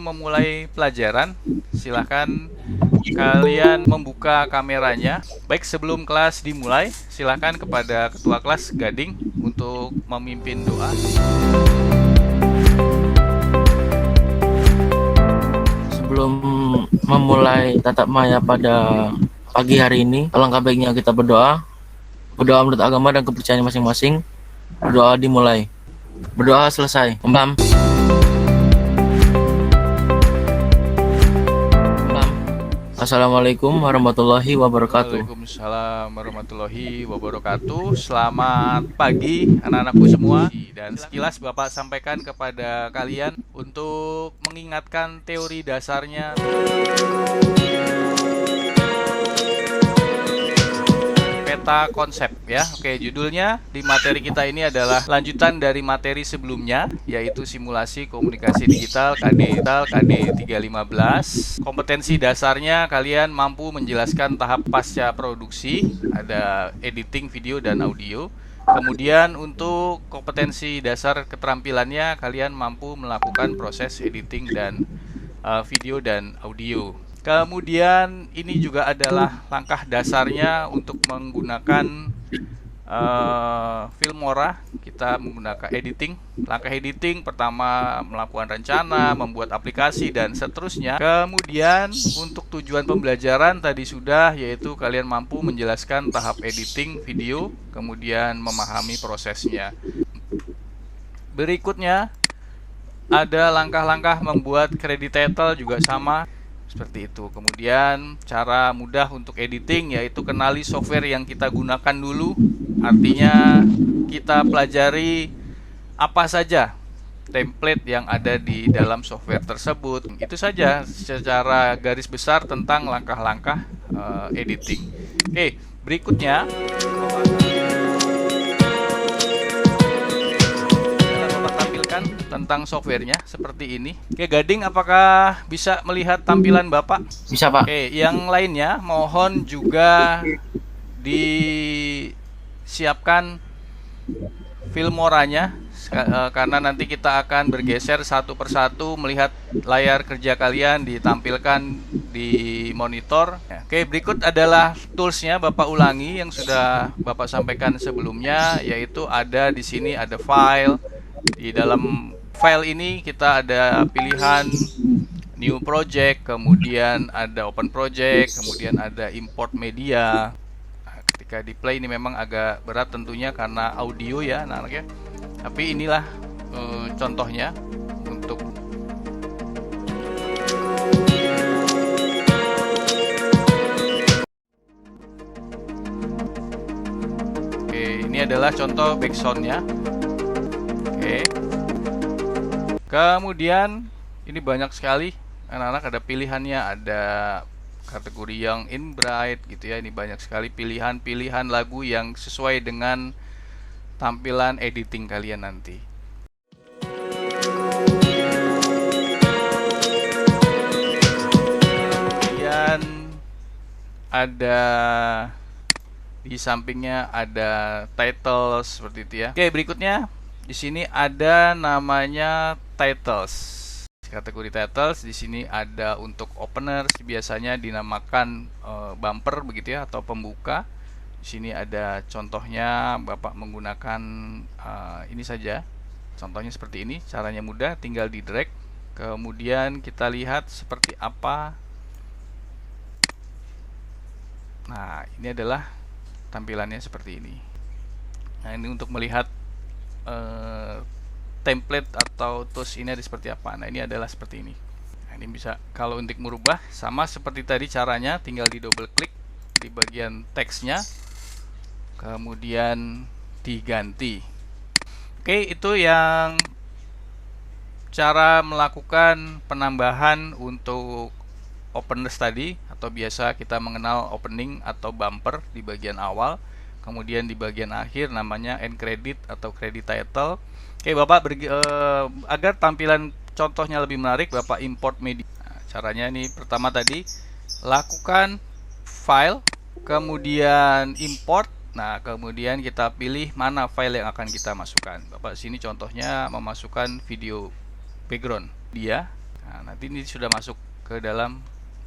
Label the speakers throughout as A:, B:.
A: memulai pelajaran, silahkan kalian membuka kameranya. Baik, sebelum kelas dimulai, silahkan kepada ketua kelas Gading untuk memimpin doa.
B: Sebelum memulai tatap maya pada pagi hari ini, alangkah baiknya kita berdoa. Berdoa menurut agama dan kepercayaan masing-masing. Berdoa dimulai. Berdoa selesai. Paham? Assalamualaikum warahmatullahi wabarakatuh.
A: Waalaikumsalam warahmatullahi wabarakatuh. Selamat pagi anak-anakku semua. Dan sekilas Bapak sampaikan kepada kalian untuk mengingatkan teori dasarnya. Peta konsep ya. Oke, judulnya di materi kita ini adalah lanjutan dari materi sebelumnya, yaitu simulasi komunikasi digital KD 315. Kompetensi dasarnya kalian mampu menjelaskan tahap pasca produksi, ada editing video dan audio. Kemudian untuk kompetensi dasar keterampilannya kalian mampu melakukan proses editing dan video dan audio. Kemudian ini juga adalah langkah dasarnya untuk menggunakan Filmora. Kita menggunakan editing. Langkah editing pertama melakukan rencana, membuat aplikasi dan seterusnya. Kemudian untuk tujuan pembelajaran tadi sudah, yaitu kalian mampu menjelaskan tahap editing video, kemudian memahami prosesnya. Berikutnya ada langkah-langkah membuat credit title juga sama seperti itu. Kemudian cara mudah untuk editing yaitu kenali software yang kita gunakan dulu. Artinya kita pelajari apa saja template yang ada di dalam software tersebut. Itu saja secara garis besar tentang langkah-langkah editing. Oke, berikutnya tentang softwarenya seperti ini. Oke, Gading, apakah bisa melihat tampilan Bapak?
B: Bisa, Pak.
A: Oke, yang lainnya mohon juga disiapkan Filmoranya karena nanti kita akan bergeser satu persatu melihat layar kerja kalian ditampilkan di monitor. Oke, berikut adalah toolsnya. Bapak ulangi yang sudah Bapak sampaikan sebelumnya, yaitu ada di sini ada file. Di dalam file ini kita ada pilihan new project, kemudian ada open project, kemudian ada import media. Nah, ketika di play ini memang agak berat tentunya karena audio ya anak-anak ya. Tapi inilah contohnya untuk Oke, ini adalah contoh backsoundnya. Oke. Kemudian ini banyak sekali anak-anak, ada pilihannya, ada kategori yang in bright gitu ya. Ini banyak sekali pilihan-pilihan lagu yang sesuai dengan tampilan editing kalian nanti. Kemudian ada di sampingnya ada title seperti itu ya. Oke, berikutnya di sini ada namanya titles. Kategori titles di sini ada untuk openers, biasanya dinamakan bumper begitu ya, atau pembuka. Di sini ada contohnya, Bapak menggunakan ini saja. Contohnya seperti ini, caranya mudah, tinggal di drag. Kemudian kita lihat seperti apa. Nah, ini adalah tampilannya seperti ini. Nah, ini untuk melihat template atau tools ini ada seperti apa. Nah, ini adalah seperti ini. Nah, ini bisa, kalau untuk merubah sama seperti tadi caranya, tinggal di double klik di bagian teksnya, kemudian diganti. Oke, itu yang cara melakukan penambahan untuk openers tadi, atau biasa kita mengenal opening atau bumper di bagian awal. Kemudian di bagian akhir namanya end credit atau credit title. Oke, Bapak agar tampilan contohnya lebih menarik, Bapak import media. Nah, caranya ini pertama tadi lakukan file, kemudian import. Nah, kemudian kita pilih mana file yang akan kita masukkan. Bapak sini contohnya memasukkan video background dia. Nah, nanti ini sudah masuk ke dalam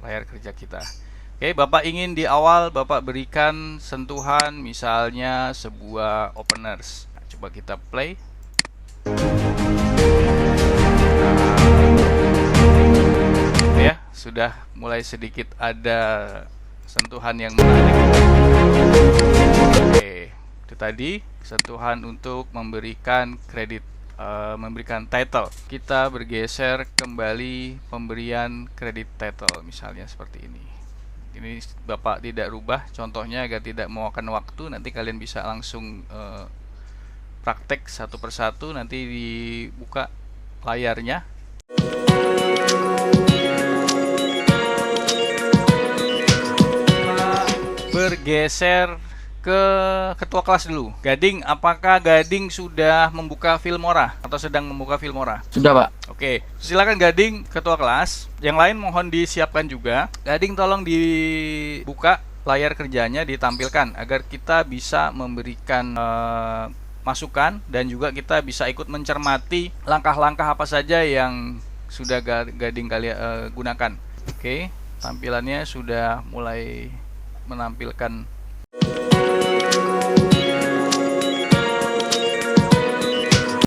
A: layar kerja kita. Oke, Bapak ingin di awal Bapak berikan sentuhan misalnya sebuah openers. Nah, coba kita play. Ya, sudah mulai sedikit ada sentuhan yang menarik. Oke, itu tadi sentuhan untuk memberikan kredit, memberikan title. Kita bergeser kembali pemberian kredit title, misalnya seperti ini. Ini Bapak tidak rubah contohnya agar tidak memakan waktu. Nanti kalian bisa langsung praktek satu persatu. Nanti dibuka layarnya. Bergeser ke ketua kelas dulu. Gading, apakah Gading sudah membuka Filmora atau sedang membuka Filmora?
B: Sudah, Pak.
A: Oke, silakan Gading, ketua kelas. Yang lain mohon disiapkan juga. Gading tolong dibuka layar kerjanya, ditampilkan agar kita bisa memberikan masukan dan juga kita bisa ikut mencermati langkah-langkah apa saja yang sudah Gading kalian gunakan. Oke, tampilannya sudah mulai menampilkan.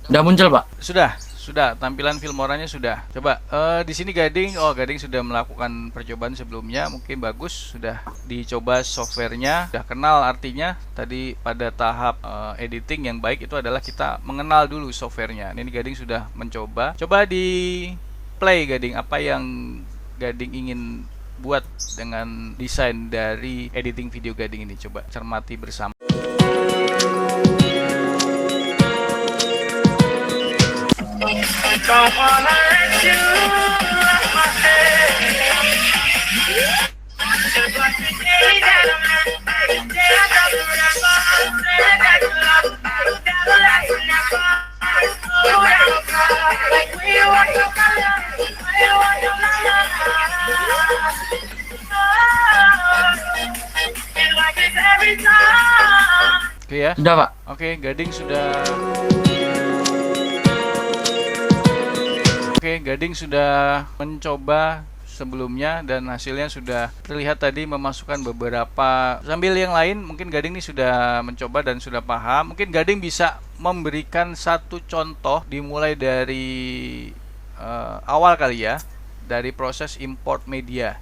B: Sudah muncul, Pak.
A: Sudah tampilan Filmoranya sudah. Coba di sini Gading, Gading sudah melakukan percobaan sebelumnya, mungkin bagus, sudah dicoba softwarenya, sudah kenal artinya. Tadi pada tahap editing yang baik itu adalah kita mengenal dulu softwarenya. Ini Gading sudah mencoba. Coba di play Gading, apa yang Gading ingin buat dengan desain dari editing video Gading ini. Coba cermati bersama. Oke ya.
B: Sudah, Pak.
A: Oke, Gading sudah. Oke, Gading sudah mencoba sebelumnya dan hasilnya sudah terlihat tadi memasukkan beberapa. Sambil yang lain, mungkin Gading ini sudah mencoba dan sudah paham. Mungkin Gading bisa memberikan satu contoh dimulai dari awal kali ya, dari proses import media.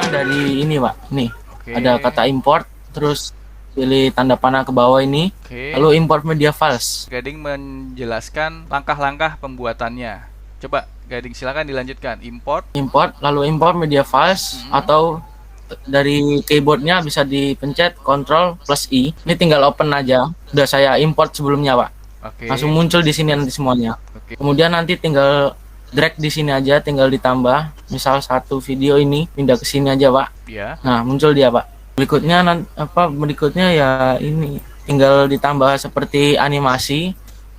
B: Dari ini, Pak. Nih,
A: Oke.
B: ada kata import, terus pilih tanda panah ke bawah ini,
A: Oke.
B: lalu import media files.
A: Gading menjelaskan langkah-langkah pembuatannya. Coba Gading silakan dilanjutkan. Import,
B: Lalu import media files, atau dari keyboardnya bisa dipencet Ctrl plus I. Ini tinggal open aja. Udah saya import sebelumnya, Pak.
A: oke.
B: Langsung muncul di sini nanti semuanya.
A: Oke.
B: Kemudian nanti tinggal drag di sini aja, tinggal ditambah. Misal satu video ini pindah ke sini aja, Pak.
A: Ya.
B: Nah, muncul dia, Pak. Berikutnya ya ini tinggal ditambah seperti animasi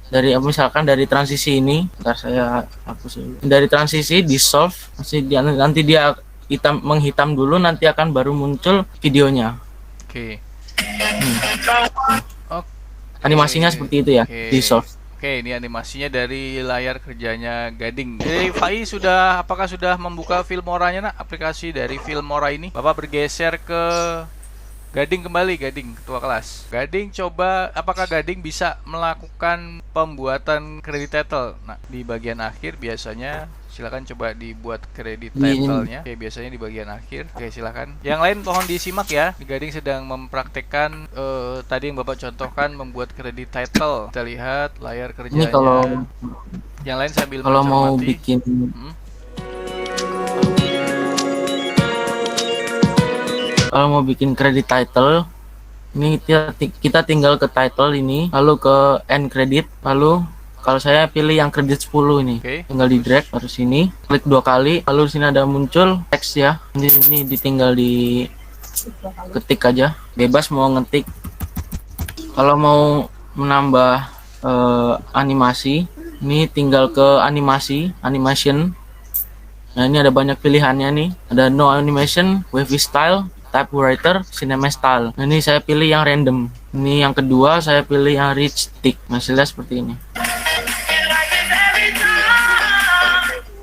B: dari misalkan dari transisi ini. Ntar saya hapus dulu. Dari transisi dissolve, nanti dia menghitam dulu, nanti akan baru muncul videonya.
A: Oke.
B: Animasinya seperti itu ya,
A: Oke.
B: dissolve.
A: Oke, ini animasinya dari layar kerjanya Gading. Jadi Fai apakah sudah membuka Filmoranya, nak? Aplikasi dari Filmora ini. Bapak bergeser ke Gading kembali, Gading, ketua kelas. Gading coba, apakah Gading bisa melakukan pembuatan kredit title? Nah, di bagian akhir biasanya silakan coba dibuat kredit title-nya. Oke, biasanya di bagian akhir. Oke, silakan. Yang lain mohon disimak ya. Gading sedang mempraktekkan tadi yang Bapak contohkan membuat kredit title. Kita lihat layar kerjanya.
B: Ini kalau
A: yang lain sambil
B: mau
A: mencermati.
B: bikin kalau mau bikin kredit title, ini kita tinggal ke title ini, lalu ke end credit, lalu kalau saya pilih yang kredit 10 ini.
A: Oke.
B: Tinggal di drag ke sini, klik 2 kali, lalu di sini ada muncul teks ya. Ini ditinggal di ketik aja, bebas mau ngetik. Kalau mau menambah animasi, ini tinggal ke animation. Nah, ini ada banyak pilihannya nih. Ada no animation, wavy style, typewriter cinema style. Nah, ini saya pilih yang random. Ini yang kedua saya pilih yang rich thick. Hasilnya seperti ini.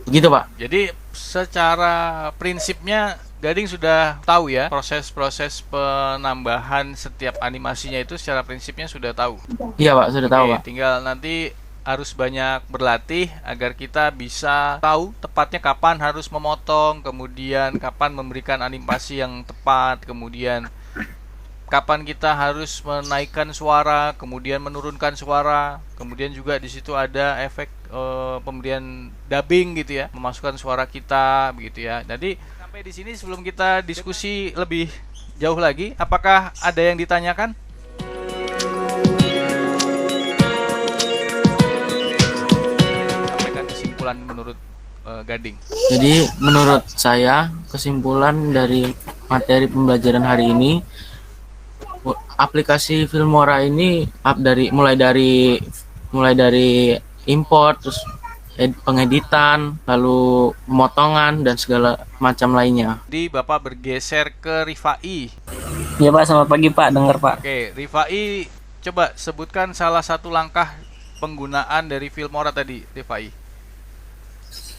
B: Begitu Pak.
A: Jadi secara prinsipnya Gading sudah tahu ya proses-proses penambahan setiap animasinya itu secara prinsipnya sudah tahu.
B: Iya Pak, sudah tahu
A: Oke,
B: Pak.
A: tinggal nanti harus banyak berlatih agar kita bisa tahu tepatnya kapan harus memotong, kemudian kapan memberikan animasi yang tepat, kemudian kapan kita harus menaikkan suara, kemudian menurunkan suara, kemudian juga di situ ada efek pemberian dubbing gitu ya, memasukkan suara kita begitu ya. Jadi sampai di sini sebelum kita diskusi lebih jauh lagi, apakah ada yang ditanyakan? Sampaikan kesimpulan menurut Gading.
B: Jadi menurut saya kesimpulan dari materi pembelajaran hari ini, aplikasi Filmora ini mulai dari import, terus pengeditan, lalu pemotongan dan segala macam lainnya.
A: Jadi Bapak bergeser ke Rifai.
C: Ya Pak, selamat pagi Pak, dengar Pak.
A: Oke, Rifai, coba sebutkan salah satu langkah penggunaan dari Filmora tadi, Rifai.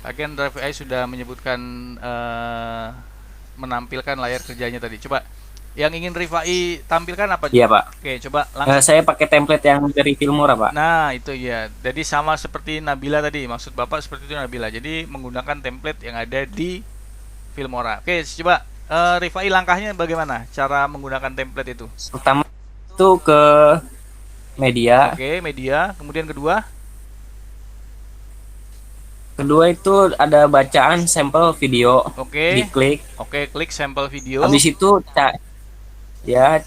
A: Agen Rifai sudah menyebutkan menampilkan layar kerjanya tadi. Coba yang ingin Rifai tampilkan apa?
C: Iya Pak.
A: Oke, coba langsung.
C: Saya pakai template yang dari Filmora Pak.
A: Nah, itu ya. Jadi sama seperti Nabila tadi. Maksud Bapak seperti itu Nabila. Jadi menggunakan template yang ada di Filmora. Oke, coba Rifai langkahnya bagaimana cara menggunakan template itu?
C: Pertama itu ke media.
A: Oke, media. Kemudian kedua?
C: Kedua itu ada bacaan sampel video.
A: Oke.
C: Diklik.
A: Oke, klik sampel video.
C: Habis itu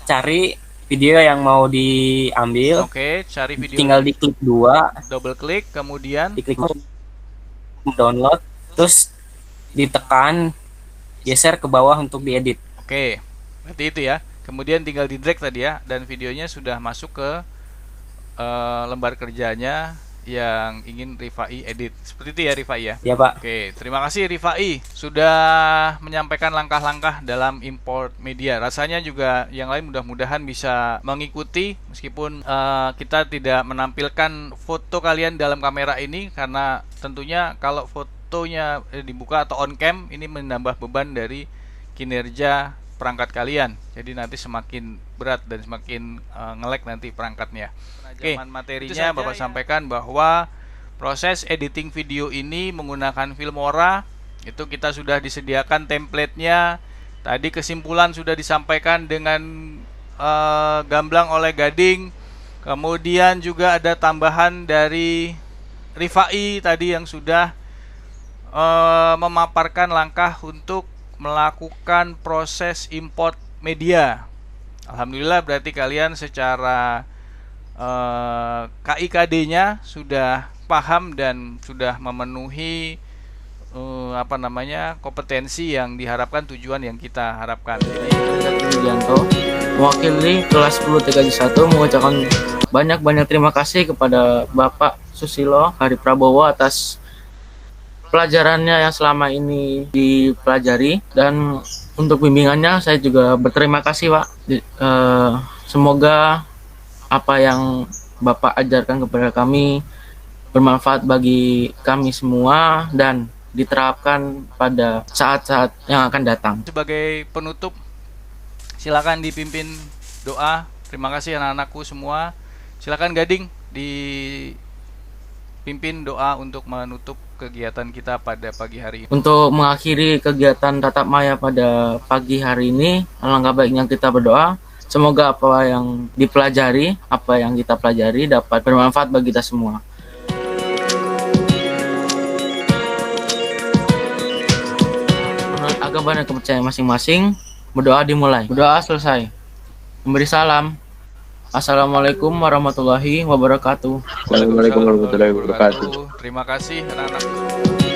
C: cari video yang mau diambil.
A: Oke, cari video.
C: Tinggal diklik dua.
A: Double klik, kemudian
C: Diklik download. Terus ditekan geser ke bawah untuk diedit.
A: Oke, berarti itu ya. Kemudian tinggal di drag tadi ya, dan videonya sudah masuk ke lembar kerjanya yang ingin Rifai edit. Seperti itu ya Rifai ya.
C: Ya Pak.
A: Oke, terima kasih Rifai sudah menyampaikan langkah-langkah dalam import media. Rasanya juga yang lain mudah-mudahan bisa mengikuti meskipun kita tidak menampilkan foto kalian dalam kamera ini karena tentunya kalau fotonya dibuka atau on cam ini menambah beban dari kinerja perangkat kalian. Jadi nanti semakin berat dan semakin nge-lag nanti perangkatnya. Oke, materinya Bapak sampaikan bahwa proses editing video ini menggunakan Filmora itu kita sudah disediakan template-nya. Tadi kesimpulan sudah disampaikan dengan gamblang oleh Gading. Kemudian juga ada tambahan dari Rifai tadi yang sudah memaparkan langkah untuk melakukan proses import media. Alhamdulillah berarti kalian secara KIKD-nya sudah paham dan sudah memenuhi kompetensi yang diharapkan, tujuan yang kita harapkan.
B: Widianto, mewakili kelas 10 TKJ 1 mengucapkan banyak-banyak terima kasih kepada Bapak Susilo Hari Prabowo atas pelajarannya yang selama ini dipelajari, dan untuk bimbingannya saya juga berterima kasih Pak. Semoga apa yang Bapak ajarkan kepada kami bermanfaat bagi kami semua dan diterapkan pada saat-saat yang akan datang.
A: Sebagai penutup, silakan dipimpin doa. Terima kasih anak-anakku semua. Silakan Gading dipimpin doa untuk menutup kegiatan kita pada pagi hari ini.
B: Untuk mengakhiri kegiatan tatap maya pada pagi hari ini, alangkah baiknya kita berdoa. Semoga apa yang dipelajari, apa yang kita pelajari dapat bermanfaat bagi kita semua. Menurut agama dan kepercayaan masing-masing, berdoa dimulai. Berdoa selesai. Memberi salam. Assalamualaikum warahmatullahi wabarakatuh.
D: Waalaikumsalam warahmatullahi wabarakatuh.
A: Terima kasih anak-anak.